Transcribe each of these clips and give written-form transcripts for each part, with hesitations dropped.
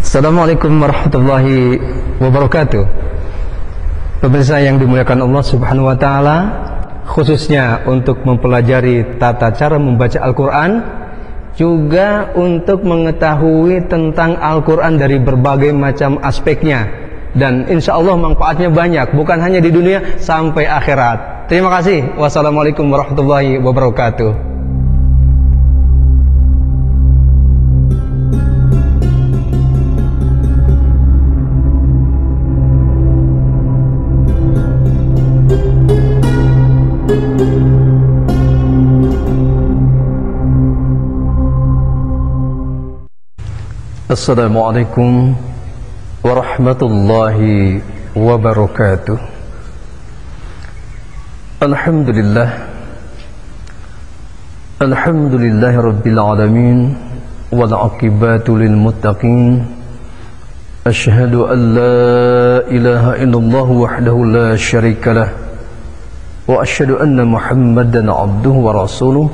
Assalamualaikum warahmatullahi wabarakatuh. Pemirsa yang dimuliakan Allah Subhanahu wa taala, khususnya untuk mempelajari tata cara membaca Al-Qur'an, juga untuk mengetahui tentang Al-Qur'an dari berbagai macam aspeknya, dan insya Allah manfaatnya banyak, bukan hanya di dunia sampai akhirat. Terima kasih. Wassalamualaikum warahmatullahi wabarakatuh. Assalamualaikum warahmatullahi wabarakatuh. Alhamdulillahi rabbil alamin, wal aqibatu lil muttaqin. Asyhadu an la ilaha illallah wahdahu la syarikalah, wa asyhadu anna Muhammadan abduhu wa rasuluh.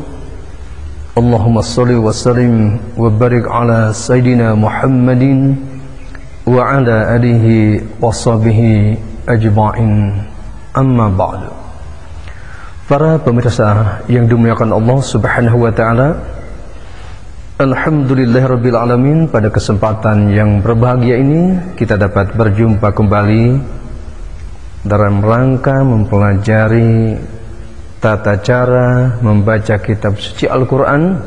Allahumma salli wa sallim wa barik ala Sayyidina Muhammadin wa ala alihi wa sahbihi ajma'in, amma ba'du. Para pemirsa yang dimuliakan Allah Subhanahu wa ta'ala, alhamdulillahirabbil alamin, pada kesempatan yang berbahagia ini kita dapat berjumpa kembali dalam rangka mempelajari tata cara membaca kitab suci Al-Quran,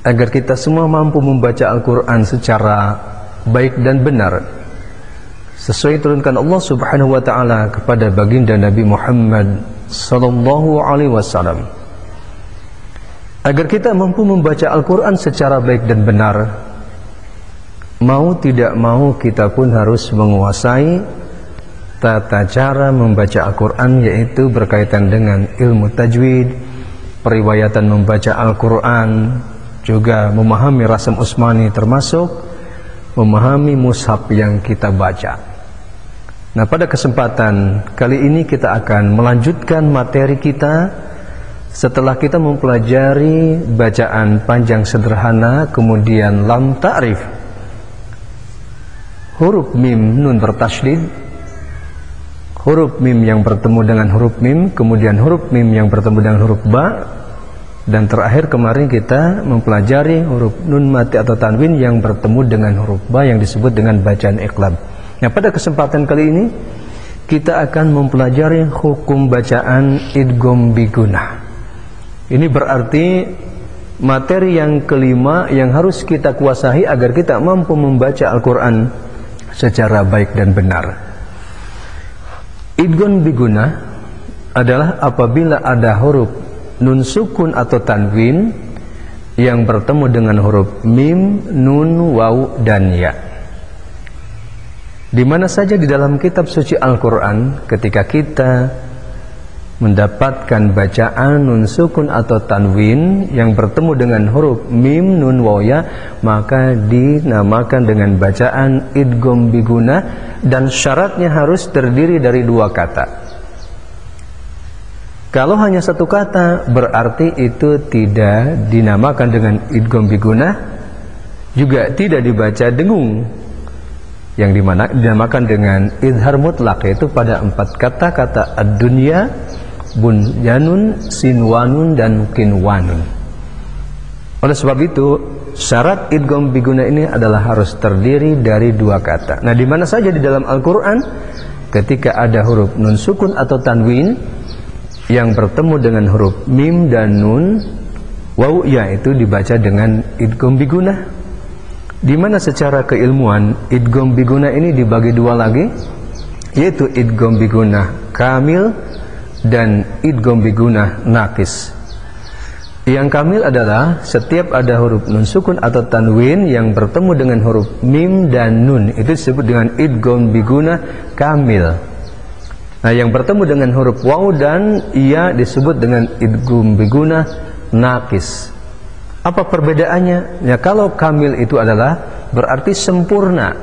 agar kita semua mampu membaca Al-Quran secara baik dan benar, sesuai turunkan Allah Subhanahu wa ta'ala kepada baginda Nabi Muhammad sallallahu alaihi wasallam. Agar kita mampu membaca Al-Quran secara baik dan benar, mau tidak mau kita pun harus menguasai tata cara membaca Al-Quran, yaitu berkaitan dengan ilmu tajwid, periwayatan membaca Al-Quran, juga memahami rasam usmani, termasuk memahami mushaf yang kita baca. Nah, pada kesempatan kali ini kita akan melanjutkan materi kita setelah kita mempelajari bacaan panjang sederhana, kemudian lam ta'rif, huruf mim nun bertasydid, huruf mim yang bertemu dengan huruf mim, kemudian huruf mim yang bertemu dengan huruf ba, dan terakhir kemarin kita mempelajari huruf nun mati atau tanwin yang bertemu dengan huruf ba yang disebut dengan bacaan iqlab. Nah, pada kesempatan kali ini kita akan mempelajari hukum bacaan idgham bigunah. Ini berarti materi yang kelima yang harus kita kuasai agar kita mampu membaca Al-Quran secara baik dan benar. Idgham bigunah adalah apabila ada huruf nun sukun atau tanwin yang bertemu dengan huruf mim, nun, waw, dan ya. Di mana saja di dalam kitab suci Al-Quran, ketika kita mendapatkan bacaan nun sukun atau tanwin yang bertemu dengan huruf mim, nun, waw, ya, maka dinamakan dengan bacaan idgham bigunah, dan syaratnya harus terdiri dari dua kata. Kalau hanya satu kata, berarti itu tidak dinamakan dengan idgham bigunah, juga tidak dibaca dengung, yang dinamakan dengan idhar mutlak, yaitu pada 4 kata-kata ad-dunya, bunyanun, sinwanun, dan kinwanun. Oleh sebab itu, syarat idgham bigunah ini adalah harus terdiri dari dua kata. Nah, di mana saja di dalam Al-Quran ketika ada huruf nun sukun atau tanwin yang bertemu dengan huruf mim dan nun, waw, ya, itu dibaca dengan idgham bigunah. Di mana secara keilmuan idgham bigunah ini dibagi dua lagi, yaitu idgham bigunah kamil dan idgham bigunah naqis. Yang kamil adalah setiap ada huruf nun sukun atau tanwin yang bertemu dengan huruf mim dan nun, itu disebut dengan idgham bigunah kamil. Nah, yang bertemu dengan huruf waw dan ya disebut dengan idgham bigunah naqis. Apa perbedaannya? Ya, kalau kamil itu adalah berarti sempurna,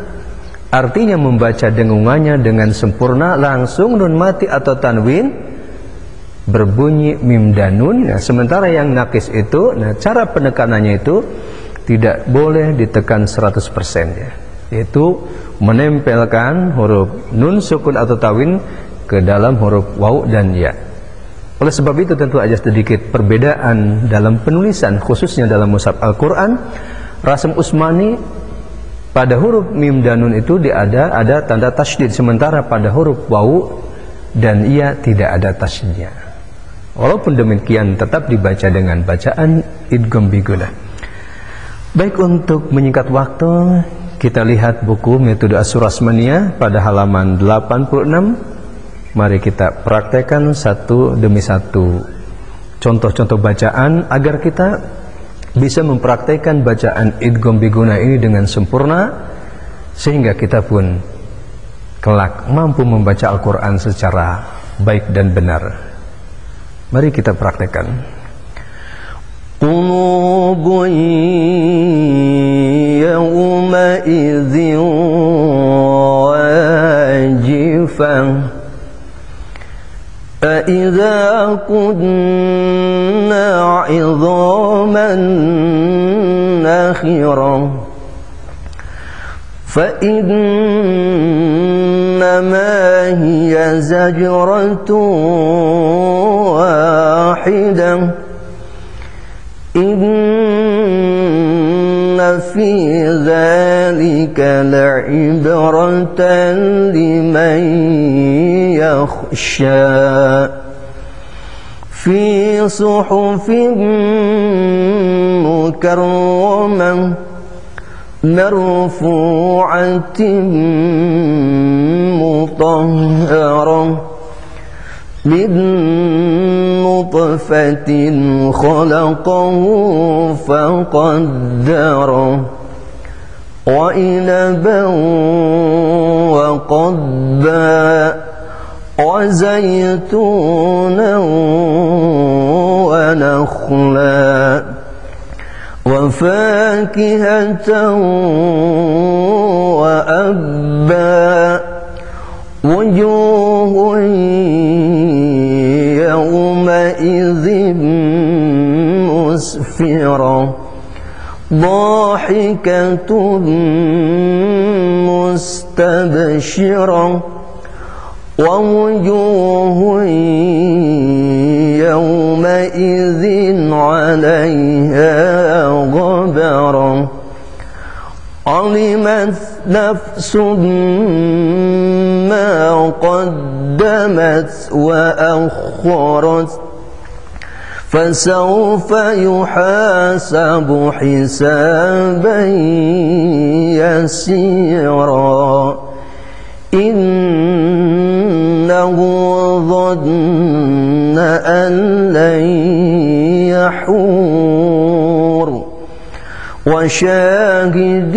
artinya membaca dengungannya dengan sempurna, langsung nun mati atau tanwin berbunyi mim dan nun. Nah, sementara yang nakis itu, nah, cara penekanannya itu tidak boleh ditekan 100% ya, yaitu menempelkan huruf nun sukun atau tawin ke dalam huruf waw dan ya. Oleh sebab itu tentu aja sedikit perbedaan dalam penulisan, khususnya dalam mushaf Al-Quran. Rasm Utsmani pada huruf mim dan nun itu ada tanda tasydid, sementara pada huruf waw dan ya tidak ada tasydidnya. Walaupun demikian tetap dibaca dengan bacaan idgham bigunah. Baik, untuk menyingkat waktu, kita lihat buku Metode Asyur-Rasmaniyah pada halaman 86. Mari kita praktekkan satu demi satu contoh-contoh bacaan agar kita bisa mempraktekkan bacaan idgham bigunah ini dengan sempurna, sehingga kita pun kelak mampu membaca Al-Quran secara baik dan benar. Mari kita praktekkan. Qulubun yawma idzin wajifah فَإِذَا كُنَّا عِظَامًا نَخِرًا فَإِنَّمَا هِيَ زَجْرَةٌ وَاحِدَةٌ إِنَّ فِي ذَلِكَ لَعِبْرَةً لِمَنْ يَخْشَى فِي صُحُفٍ مُكَرَّمَةٍ مَرْفُوعَةٍ مُطَهَّرَةٍ مِنْ نُطْفَةٍ خَلَقَهُ فَقَدَّرَهُ وَإِنَبًا وَقَضْبًا وَزَيْتُونًا وَنَخْلًا وَفَاكِهَةً وَأَبًّا وُجُوهٌ يَوْمَئِذٍ مُسْفِرَةٌ ضَاحِكَةٌ مُسْتَبْشِرَةٌ وَوُجُوهٌ يَوْمَئِذٍ عَلَيْهَا غَبَرَةٌ عَلِمَتْ نَفْسٌ مَا قَدَّمَتْ وَأَخَّرَتْ فَسَوْفَ يُحَاسَبُ حِسَابًا يَسِيرًا إِنَّهُ ظَنَّ أَن لَّن يَحُورَ وَشَاهِدٍ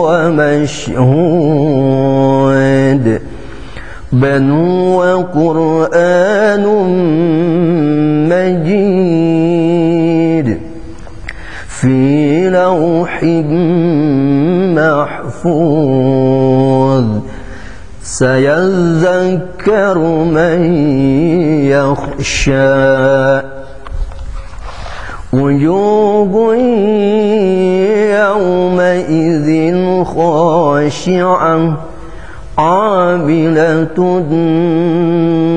وَمَشْهُودٍ بَلْ هُوَ قُرْآنٌ مَجِيدٌ فِي لَوْحٍ محفوظ سيذكر من يخشى وجوه يومئذ خاشعة عاملة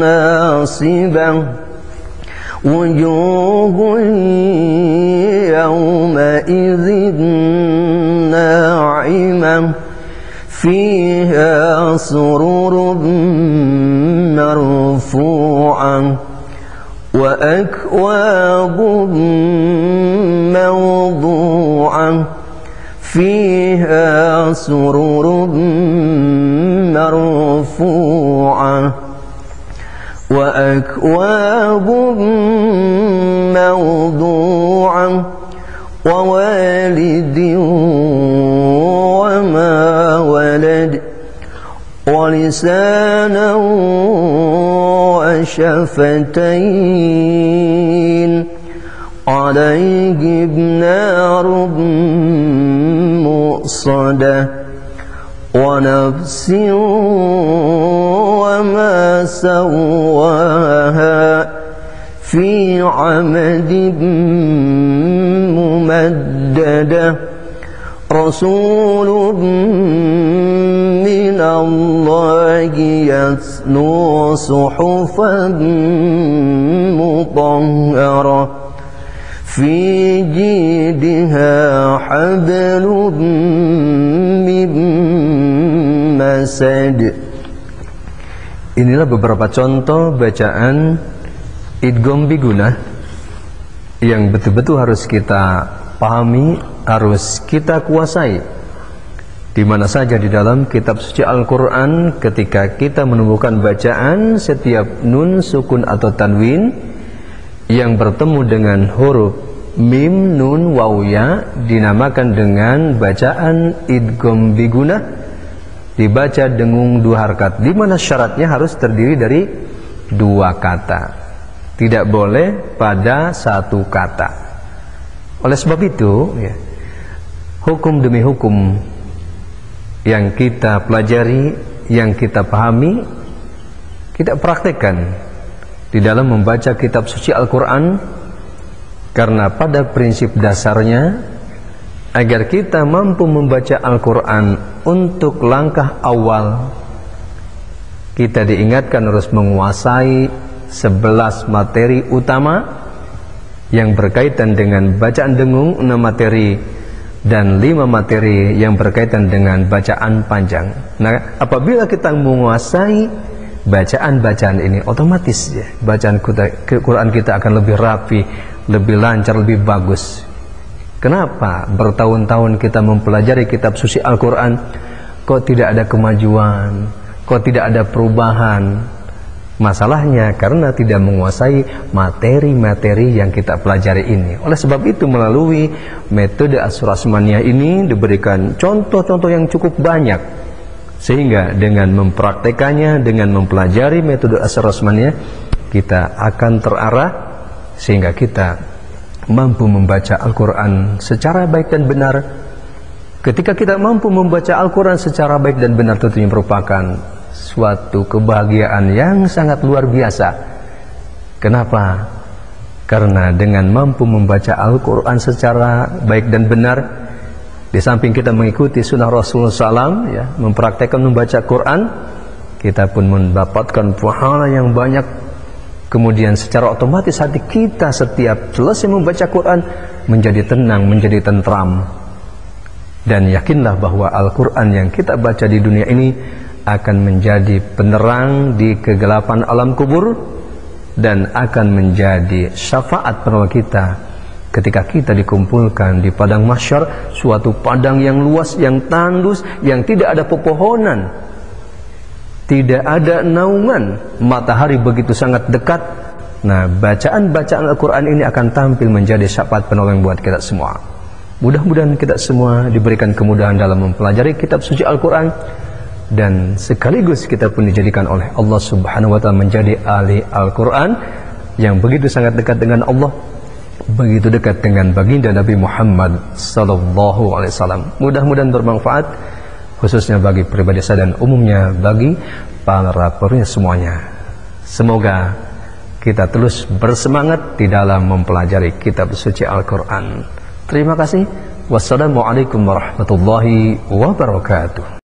ناصبة وجوه يومئذ ناعمة فيها سرر مرفوعة وأكواب موضوعة فيها سرر مرفوعة وأكواب موضوعة ووالد وما ولد ولسانا وشفتين عليه نار مؤصدة ونفس وما سواها في عمد ممددة رسول من الله يتلو صحفا مطهرة في جيدها حبل من مسد. Inilah beberapa contoh bacaan idgham bigunah yang betul-betul harus kita pahami, harus kita kuasai. Di mana saja di dalam kitab suci Al-Quran, ketika kita menemukan bacaan setiap nun, sukun atau tanwin yang bertemu dengan huruf mim, nun, waw, ya, dinamakan dengan bacaan idgham bigunah, dibaca dengung 2 harakat, di mana syaratnya harus terdiri dari 2 kata, tidak boleh pada 1 kata. Oleh sebab itu, ya, hukum demi hukum yang kita pelajari, yang kita pahami, kita praktekkan di dalam membaca kitab suci Al-Quran, karena pada prinsip dasarnya, agar kita mampu membaca Al-Quran untuk langkah awal, kita diingatkan harus menguasai 11 materi utama yang berkaitan dengan bacaan dengung, 6 materi, dan 5 materi yang berkaitan dengan bacaan panjang. Nah, apabila kita menguasai bacaan-bacaan ini, otomatis ya, bacaan Quran kita akan lebih rapi, lebih lancar, lebih bagus. Kenapa bertahun-tahun kita mempelajari kitab suci Al-Quran kok tidak ada kemajuan, kok tidak ada perubahan? Masalahnya karena tidak menguasai materi-materi yang kita pelajari ini. Oleh sebab itu, melalui metode As-Rasmaniyah ini diberikan contoh-contoh yang cukup banyak, sehingga dengan mempraktekannya, dengan mempelajari metode As-Rasmaniyah, kita akan terarah sehingga kita mampu membaca Al-Quran secara baik dan benar. Ketika kita mampu membaca Al-Quran secara baik dan benar, tentunya merupakan suatu kebahagiaan yang sangat luar biasa. Kenapa? Karena dengan mampu membaca Al-Quran secara baik dan benar, di samping kita mengikuti sunnah Rasulullah SAW, ya, mempraktekkan membaca Quran, kita pun mendapatkan pahala yang banyak. Kemudian secara otomatis hati kita setiap selesai membaca Quran menjadi tenang, menjadi tentram. Dan yakinlah bahwa Al-Quran yang kita baca di dunia ini akan menjadi penerang di kegelapan alam kubur, dan akan menjadi syafaat penolong kita ketika kita dikumpulkan di padang mahsyar, suatu padang yang luas, yang tandus, yang tidak ada pepohonan, tidak ada naungan, matahari begitu sangat dekat. Nah, bacaan-bacaan Al-Quran ini akan tampil menjadi syafaat penolong buat kita semua. Mudah-mudahan kita semua diberikan kemudahan dalam mempelajari kitab suci Al-Quran, dan sekaligus kita pun dijadikan oleh Allah Subhanahu wa ta'ala menjadi ahli Al-Quran yang begitu sangat dekat dengan Allah, begitu dekat dengan baginda Nabi Muhammad sallallahu alaihi wasallam. Mudah-mudahan bermanfaat, khususnya bagi pribadi saya dan umumnya bagi para pemirsa semuanya. Semoga kita terus bersemangat di dalam mempelajari kitab suci Al-Quran. Terima kasih. Wassalamualaikum warahmatullahi wabarakatuh.